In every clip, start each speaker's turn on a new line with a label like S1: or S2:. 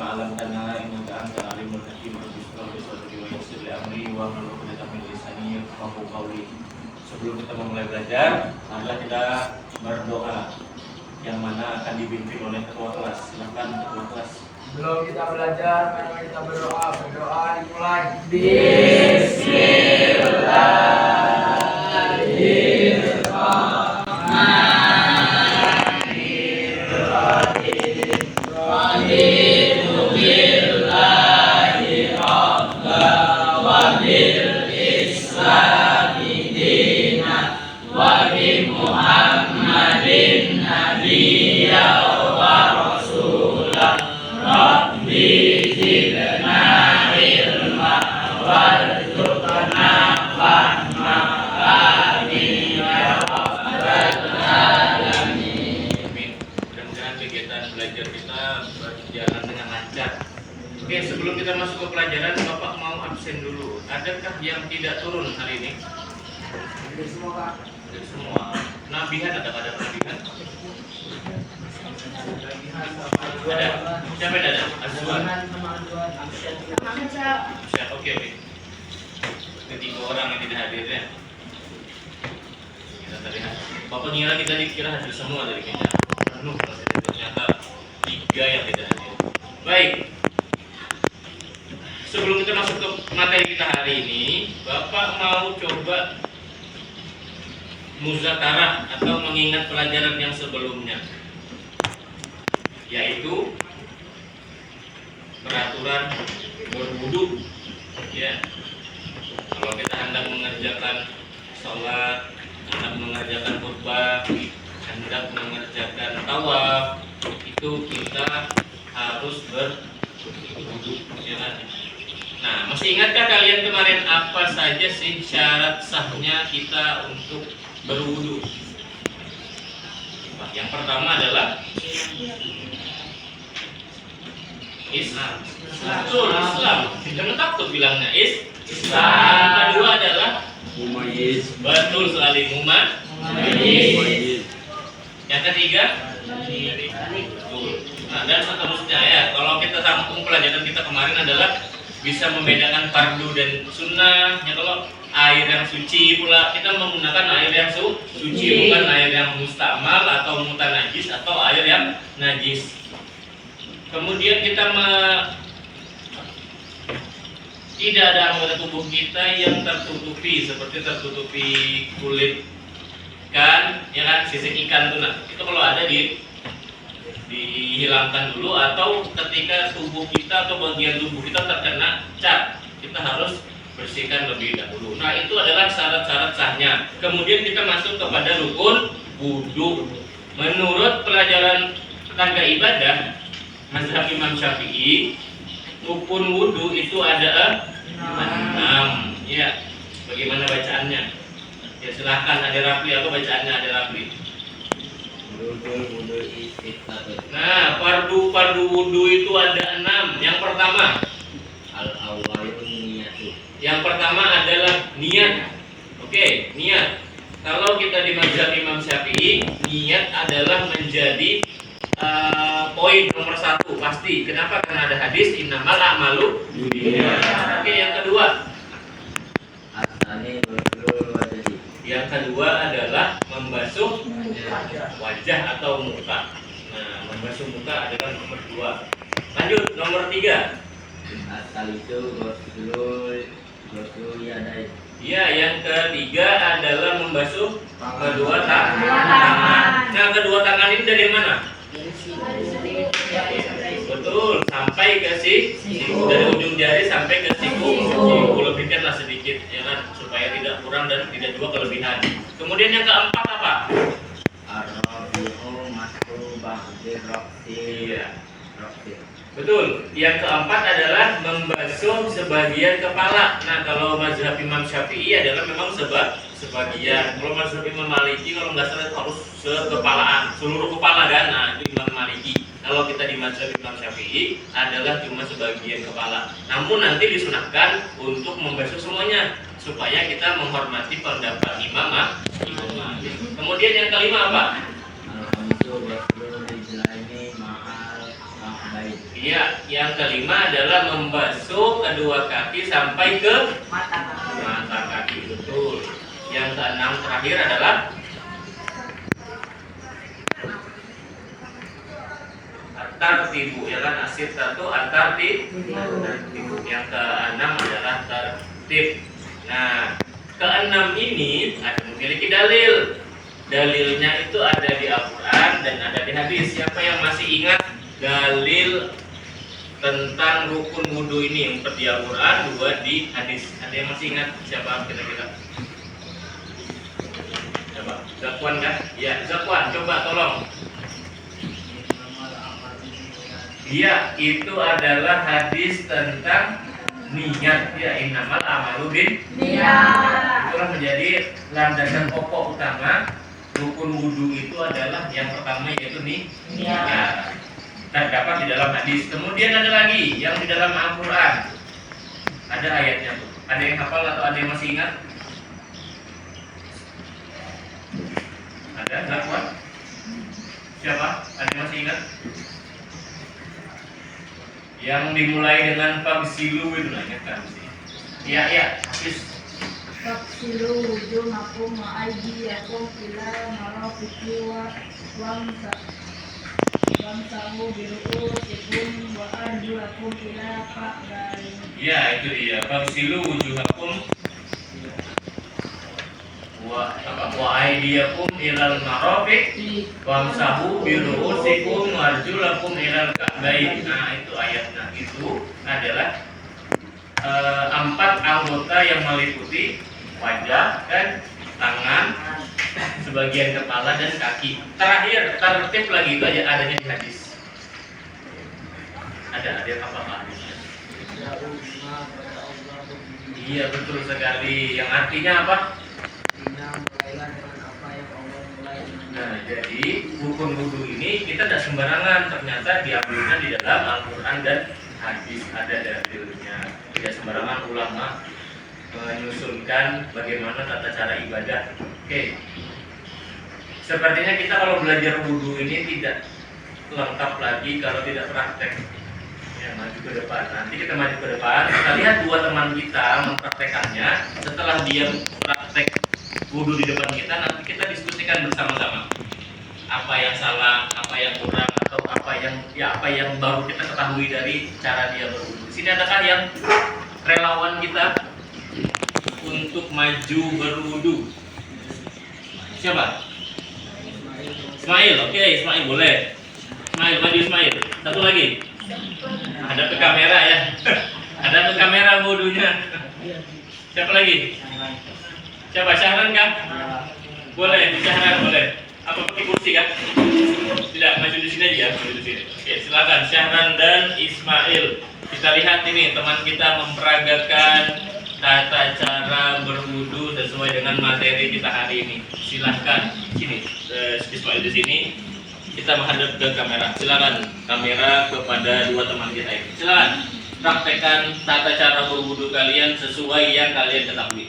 S1: 'allamtana innaka antal alimul hakim. Rabbi shrah wa yassir li amri wahlul 'uqdatam min lisani yafqahu qawli. Sebelum kita memulai belajar, adalah kita berdoa yang mana akan dibimbing oleh ketua kelas. Silakan ketua kelas.
S2: Sebelum kita belajar, mari kita berdoa. Berdoa dimulai.
S1: Oke, sebelum kita masuk ke pelajaran, Bapak mau absen dulu. Adakah yang tidak turun hari ini?
S2: Hadir semua, Pak.
S1: Hadir semua. Nabihan ada nabihan? Ada. Siapa yang ada? Azwan. Siap, oke. Ketiga orang yang tidak hadir ya. Kita terlihat. Bapak ngira kita dikira hadir semua dari meja. Penuh, ternyata 3 yang tidak hadir. Baik. Sebelum kita masuk ke materi kita hari ini, Bapak mau coba muzakarah atau mengingat pelajaran yang sebelumnya, yaitu peraturan berwudu. Ya, kalau kita hendak mengerjakan sholat, hendak mengerjakan khutbah, hendak mengerjakan tawaf, itu kita harus berwudu, ya kan? Nah, masih ingatkah kalian kemarin apa saja sih syarat sahnya kita untuk berwudu? Yang pertama adalah Islam. Islam. Jangan takut bilangnya Islam. Yang kedua adalah
S3: Mumayyiz.
S1: Betul sekali, Mumayyiz. Yang ketiga betul. Nah, dan seterusnya ya. Kalau kita sambung pelajaran kita kemarin adalah bisa membedakan fardu dan sunnah. Ya, kalau air yang suci pula kita menggunakan air yang suci, bukan air yang mustamal atau mutanajis atau air yang najis. Kemudian kita tidak ada anggota tubuh kita yang tertutupi, seperti tertutupi kulit ikan, ya kan, sisik ikan tuh. Nah, itu kalau ada dihilangkan dulu, atau ketika tubuh kita atau bagian tubuh kita terkena cat, kita harus bersihkan lebih dahulu. Nah, itu adalah syarat-syarat sahnya. Kemudian kita masuk kepada rukun wudu. Menurut pelajaran tangga ibadah mazhab Imam Syafi'i, rukun wudu itu ada 6. Ya, bagaimana bacaannya? Ya, silahkan ada Rafli atau bacaannya ada Rafli. Nah, fardu wudu itu ada 6. Yang pertama, yang pertama adalah niat. Oke, niat. Kalau kita di mazhab Imam Syafi'i, niat adalah menjadi poin nomor 1 pasti. Kenapa? Karena ada hadis innamal a'malu binniyat. Oke, yang kedua. Yang kedua adalah membasuh wajah atau muka. Nah, membasuh muka adalah nomor 2. Lanjut, nomor 3. Ya, yang ketiga adalah membasuh kedua tangan. Nah, kedua tangan ini dari mana? Betul, sampai ke siku, dari ujung jari sampai ke siku. Lebihkanlah sedikit, ya kan, supaya tidak kurang dan tidak juga kelebihan. Kemudian yang keempat apa? Iya. Betul. Yang keempat adalah membasuh sebagian kepala. Nah, kalau mazhab Imam Syafi'i adalah memang sebagian. Kalau mazhab Imam Maliki kalau nggak salah harus sekepalaan, seluruh kepala kan. Nah, itu Imam Maliki. Kalau kita di mazhab Imam Syafi'i adalah cuma sebagian kepala. Namun nanti disunahkan untuk membasuh semuanya supaya kita menghormati pendapat Imam Malik. Kemudian yang kelima apa? Iya, yang kelima adalah membasuh kedua kaki sampai ke mata kaki, betul. Yang keenam terakhir adalah tartibu, ya kan, asir satu tartibu. Yang keenam adalah tertib. Nah, keenam ini ada memiliki dalil. Dalilnya itu ada di Al-Quran dan ada di hadis. Siapa yang masih ingat dalil tentang rukun wudhu ini? Empat di Al-Quran, dua di hadis. Ada yang masih ingat? Siapa kira-kira? Coba, Zakwan kan? Ya, Zakwan, coba tolong. Iya, itu adalah hadis tentang niat, ya, innamal a'malu binniyat. Itulah menjadi landasan pokok utama rukun wudhu itu adalah yang pertama yaitu niat. Terdapat di dalam hadis. Kemudian ada lagi yang di dalam Al-Quran. Ada ayatnya tuh. Ada yang hafal atau ada yang masih ingat? Ada, Zakwan? Siapa? Ada yang masih ingat? Yang dimulai dengan fagsilu itu lah, ingat kan? Iya, habis.
S3: Fagsilu wujuhakum wa aydiyakum ila marafiqi wamsahu biru'usikum wa arjulakum ila ka'bayn.
S1: Ya, itu dia. Fagsilu wujuhakum wa aydiyakum ilal marafiq wamsahu biru'usikum wa arjulakum ilal ka'bayn. Nah, itu ayatnya. Itu adalah 4 anggota yang meliputi wajah dan tangan, sebagian kepala dan kaki. Terakhir, tertib lagi itu aja adanya di hadis. Ada yang apa hadisnya? Iya, betul sekali. Yang artinya apa? Nah, jadi rukun wudhu ini kita tidak sembarangan, ternyata diambilnya di dalam Al-Quran dan hadis, ada dalilnya. Tidak sembarangan ulama menyusunkan bagaimana tata cara ibadah. Oke. Sepertinya kita kalau belajar wudhu ini tidak lengkap lagi kalau tidak praktek. Ya, maju ke depan. Nanti kita maju ke depan, kita lihat dua teman kita mempraktekannya. Setelah dia praktek wudhu di depan kita, nanti kita diskusikan bersama-sama. Apa yang salah, apa yang kurang, atau apa yang baru kita ketahui dari cara dia berwudhu. Di sini adakah yang relawan kita untuk maju berwudhu? Siapa? Ismail, oke, Ismail boleh. Ismail, maju Ismail. Satu lagi. Ada ke kamera ya. Ada ke kamera wudhunya. Siapa lagi? Siapa? Syahran kah? Boleh, Syahran boleh. Apa pakai kursi kan? Tidak, maju di sini aja, maju di sini. Oke, silakan Syahran dan Ismail. Kita lihat ini teman kita memperagakan tata cara berwudu sesuai dengan materi kita hari ini. Silahkan sini, Ismail di sini. Kita menghadap ke kamera. Silakan kamera kepada dua teman kita ini. Silakan praktekkan tata cara berwudu kalian sesuai yang kalian ketahui.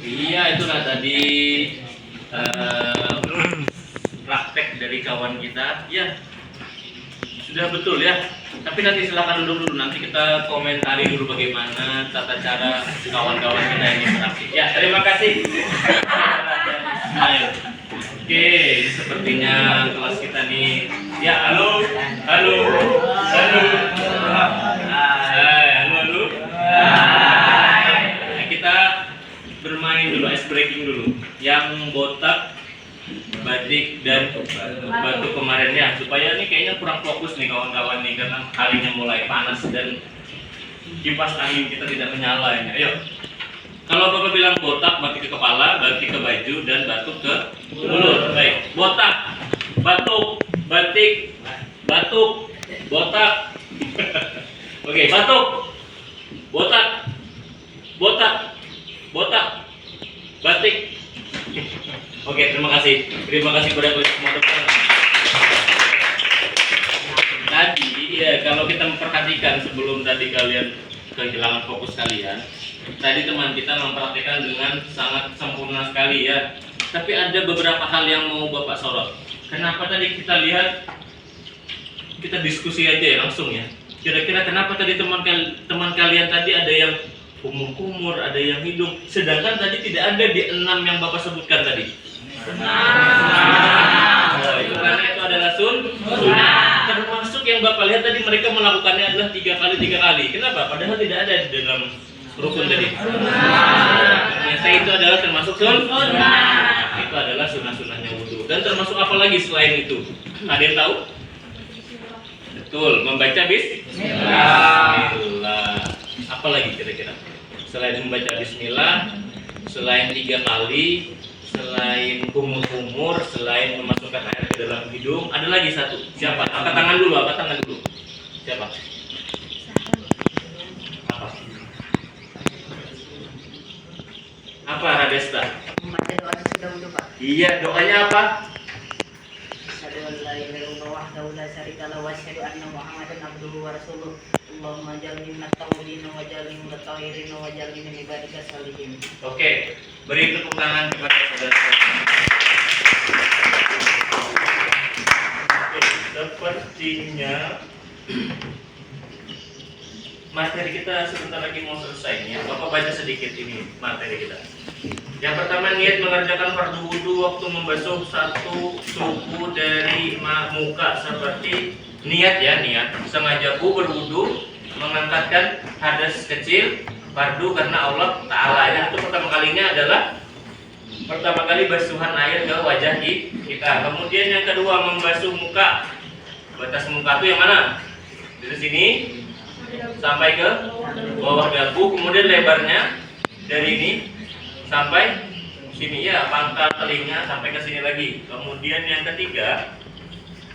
S1: Iya, itulah tadi praktek dari kawan kita. Ya, sudah betul ya. Tapi nanti silakan duduk dulu. Nanti kita komentari dulu bagaimana tata cara kawan-kawan kita ini beraktif. Ya, terima kasih. Ayo. Oke, ini sepertinya kelas kita nih. Ya, halo, halo, halo. Hai, halo, halo. Nah, kita bermain dulu, ice breaking dulu. Yang botak, batik dan batu kemarin ya, supaya ini kayaknya kurang fokus nih kawan-kawan nih karena harinya mulai panas dan kipas angin kita tidak menyala ini. Ayo. Kalau Bapak bilang botak, batik ke kepala, batik ke baju dan batuk ke mulut. Baik. Botak, batuk, batik, batuk, botak. Oke, batuk. Botak. Botak. Botak. Batik. Oke, terima kasih. Terima kasih kepada semua teman. Tadi ya, kalau kita memperhatikan sebelum tadi kalian kehilangan fokus kalian, tadi teman kita mempraktikkan dengan sangat sempurna sekali ya. Tapi ada beberapa hal yang mau Bapak sorot. Kenapa tadi kita lihat, kita diskusi aja ya langsung ya. Kira-kira kenapa tadi teman kalian tadi ada yang kumur-kumur, ada yang hidung, sedangkan tadi tidak ada di 6 yang Bapak sebutkan tadi. Oh, itu karena itu adalah sunnah. Termasuk yang Bapak lihat tadi mereka melakukannya adalah 3 kali. Kenapa? Padahal tidak ada di dalam rukun tadi. Ternyata itu adalah termasuk sunnah. Itu adalah sunnah-sunnahnya wudhu. Dan termasuk apa lagi selain itu? Ada yang tahu? Betul, membaca bismillah. Apa lagi kira-kira? Selain membaca bismillah, selain 3 kali, selain kumur-kumur, selain memasukkan air ke dalam hidung, ada lagi satu. Siapa? Angkat tangan dulu, Siapa? Apa Radesta?
S4: Membaca doa sesudah wudhu, Pak.
S1: Iya, doanya apa?
S4: Asyhadu an la ilaha illallah wahdahu la syarika lahu wa asyhadu anna Muhammadan abduhu wa rasuluh. Allahumma jalni minat tawbin wa jalni minat tahirin wa jalni min ibadika salihin.
S1: Oke, beri tepuk tangan kepada saudara. Oke, sepertinya materi kita sebentar lagi mau selesai nih ya. Bapak baca sedikit ini materi kita. Yang pertama, niat mengerjakan fardu wudu waktu membasuh satu suku dari muka, seperti niat ya, niat sengaja berwudu mengangkatkan hadas kecil fardu karena Allah Ta'ala. Yang itu pertama kalinya adalah pertama kali basuhan air ke wajah kita. Kemudian yang kedua, membasuh muka. Batas muka itu yang mana? Dari sini sampai ke bawah dagu, kemudian lebarnya dari ini sampai sini ya, pangkal telinga sampai ke sini lagi. Kemudian yang ketiga,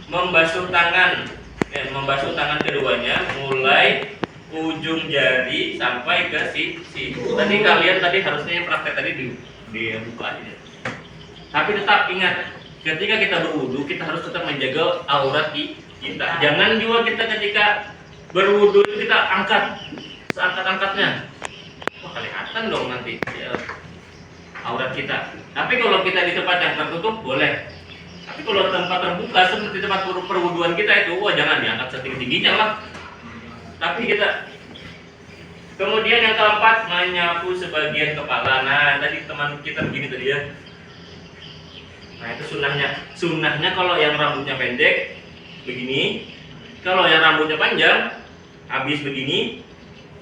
S1: membasuh tangan. Membasuh tangan keduanya mulai ujung jari sampai ke sisi. Tadi kalian harusnya yang praktek tadi di buka aja. Tapi tetap ingat, ketika kita berwudu kita harus tetap menjaga aurat kita. Jangan juga kita ketika berwudu itu kita angkat seangkat-angkatnya. Wah, kelihatan dong nanti ya, aurat kita. Tapi kalau kita di tempat yang tertutup boleh. Tapi kalau tempat terbuka seperti tempat perwuduan kita itu, wah jangan diangkat setinggi-tingginya lah. Tapi kita kemudian yang keempat, menyapu sebagian kepala. Nah, tadi teman kita begini tadi ya. Nah, itu sunnahnya. Sunnahnya kalau yang rambutnya pendek begini, kalau yang rambutnya panjang habis begini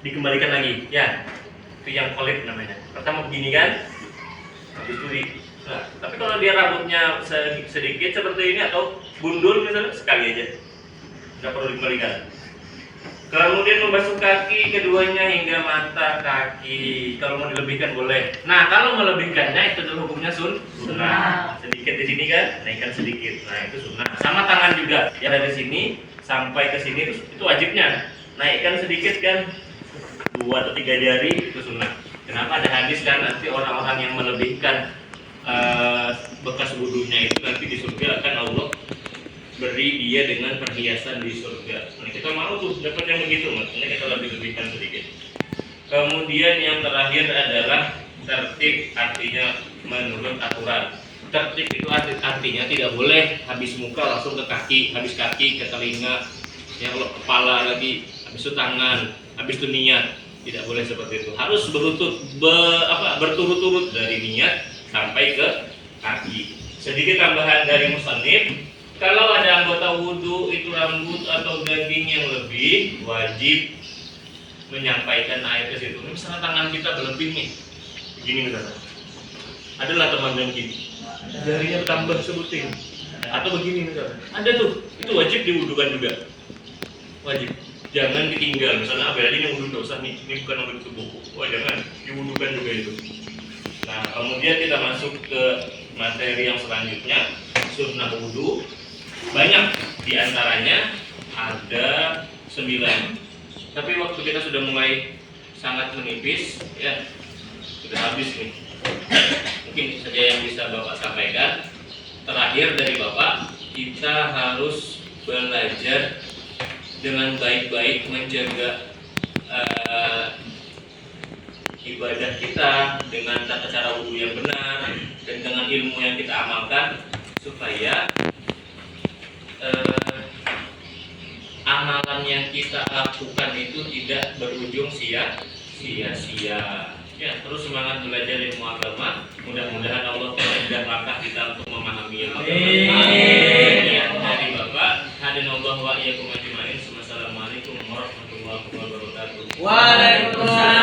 S1: dikembalikan lagi. Ya, itu yang kolip namanya. Pertama begini kan, habis itu nah, tapi kalau dia rambutnya sedikit seperti ini atau gundul misalnya, sekali aja, nggak perlu dikembalikan. Kemudian membasuh kaki keduanya hingga mata kaki. Kalau mau dilebihkan boleh. Nah, kalau melebihkannya itu adalah hukumnya sunnah. Sedikit di sini kan, naikkan sedikit. Nah, itu sunnah. Sama tangan juga. Ya, dari sini sampai ke sini itu wajibnya. Naikkan sedikit kan, 2 atau 3 jari, itu sunnah. Kenapa? Ada hadis kan, nanti orang-orang yang melebihkan bekas wudunya itu nanti di surga akan Allah beri dia dengan perhiasan di surga. Nah, kita mau tuh dapat yang begitu, makanya kita lebih-lebihkan sedikit. Kemudian yang terakhir adalah Tertib artinya menurut aturan. Tertib itu artinya tidak boleh habis muka langsung ke kaki, habis kaki ke telinga, yang kalau kepala lagi, habis itu tangan, habis itu niat. Tidak boleh seperti itu. Harus berturut-turut dari niat sampai ke kaki. Sedikit tambahan dari musannif, kalau ada anggota wudhu itu rambut atau daging yang lebih, wajib menyampaikan air ke situ. Misalnya tangan kita berlebih nih, begini misalnya. Adalah teman yang gini, jarinya bertambah sebuting, atau begini misalnya. Ada tuh, itu wajib diwudukan juga. Wajib. Jangan ditinggal. Misalnya abel ini wudhu nggak usah nih, ini bukan wudhu tubuh. Wah jangan, diwudukan juga itu. Nah kemudian kita masuk ke materi yang selanjutnya, sunnah wudhu. Banyak diantaranya ada 9. Tapi waktu kita sudah mulai sangat menipis, ya sudah habis nih. Mungkin saja yang bisa Bapak sampaikan. Terakhir dari Bapak, kita harus belajar dengan baik-baik menjaga ibadah kita dengan tata cara wudhu yang benar dan dengan ilmu yang kita amalkan supaya amalan yang kita lakukan itu tidak berujung sia-sia. Ya, terus semangat belajar ilmu agama. Mudah-mudahan Allah mempermudah langkah kita untuk memahami ilmu agama. Ya, dari Bapak, hadinallahu wa iyyakum ajmain. Wassalamualaikum warahmatullahi wabarakatuh.
S2: Waalaikumsalam.